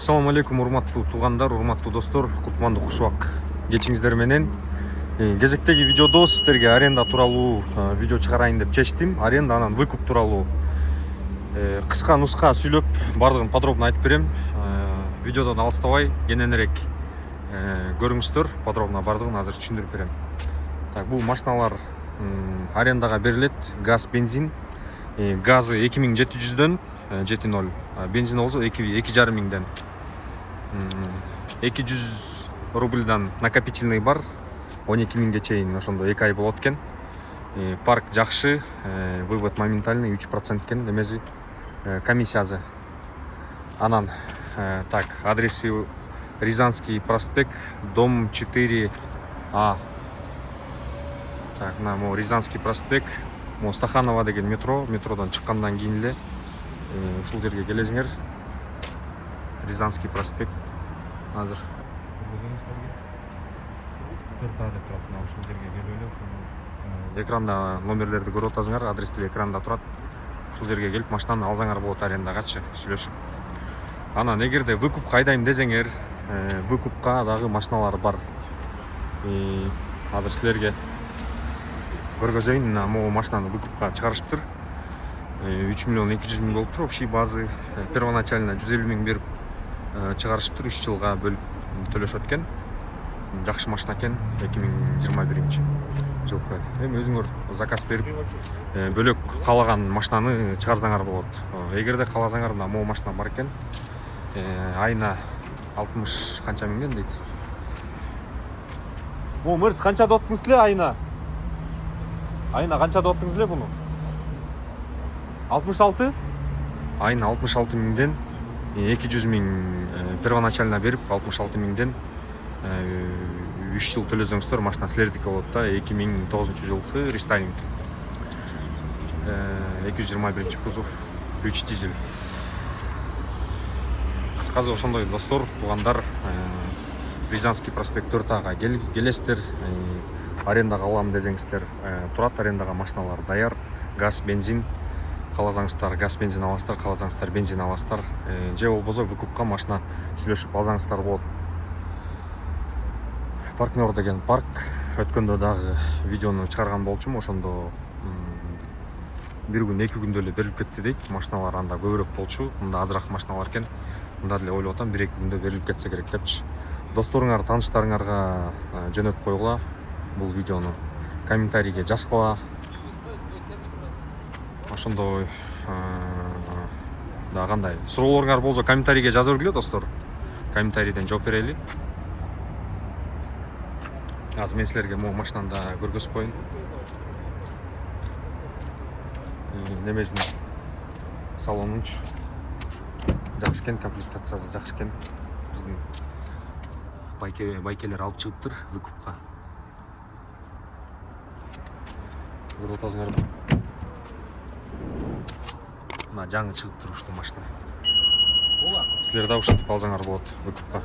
Ассаламу алейкум, урматтуу туугандар, урматтуу достор, кутмандуу кушубак кечиңиздер менен. Кезектеги видеодо сиздерге аренда тууралуу видео чыгарайын деп чечтим. Аренда анан выкуп тууралуу кыска нуска сүйлөп, бардыгын подробно айтып берем. Видеодон алыстабай, кененирээк көрүңүздөр, подробно бардыгын азыр түшүндүрүп берем. Так, бул машиналар арендага берилет, газ, бензин. Газы 2700дөн 7.0, бензин болсо 2,5 миңден. 200 рубльдан накопительный бар, 12 миңге чейин ошондо 2 ай болот экен. Парк жакшы, вывод моментальный 3% экен, эмези комиссиясы. Анан так, адреси Рязанский проспект, дом 4А. Так, могу Рязанский проспект, могу Стаханова деген метродон чыккандан кийин эле ушул жерге келесиңер. Рязанский проспект. Азыр 4А деп турат, ушул жерге келип эле экранда номерлерди көрүп атасыңар, адрестер экранда турат. Ушул жерге келип машинаны алсаңар болот арендагачы сүйлөшүп. Анан эгерде выкупка айдайм десеңер, выкупка дагы машиналар бар. Азыр силерге көргөзөйүн, могу машинаны выкупка чыгарышыптыр. 3 миллион 200 миң болуптур. Общий базы первоначально 150 миң берип чыгарышыптыр. 3 жылга бөлүп төлөшөт экен. Жакшы машина экен, 2021 жылкы. Эми өзүңөр заказ берип бөлөк каалаган машинаны чыгарсаңар болот. Эгерде кааласаңар, мына могу машина бар экен. Айына 60 канча миңден дейт. Бу мырз канча деп аттыңыз эле айына? Айына канча деп аттыңыз эле буну? 66? Айына 66 миңден 200 миң первоначально берип, 66 миңден 3 жыл төлөсөңүздөр машина силердики болот да. 2009 жылкы рестайлинг, 221 кузов, 3 дизель. Кыскасы ошондой достор, туугандар, Рязанский проспект 4Ага келесиздер, арендага алам десеңиздер, турат арендага машиналар даяр, газ, бензин. Кааласаңыздар газ, бензин аласыздар, кааласаңыздар бензин аласыздар. Же болбосо выкупка машина сүйлөшүп алсаңыздар болот. Партнер деген парк, өткөндө дагы видеону чыгарган болчумун, ошондо бир күн, 2 күндө эле берилип кетти дейт. Машиналар анда көбүрөөк болчу, мында азыраак машиналар экен. Мында деле ойлоп атам, 1-2 күндө берилип кетсе керек депчи. Досторуңар, тааныштарыңарга жөнөтүп койгула бул видеону. Комментарийге жазгыла. Ошондой да кандай суроолоруңар болсо комментарийге жазып бергиле достор. Комментарийден жооп берели. Азыр мен силерге могу машинаны да көргөзүп коеюн. Немесин салонунчу жакшы экен, комплектациясы жакшы экен. Биздин байкелер алып чыгыптыр выкупка. Көрүп атасыңарбы? Мына жаңы чыгыптыр ушул машина. Силер да ушинтип алсаңар болот выкупка.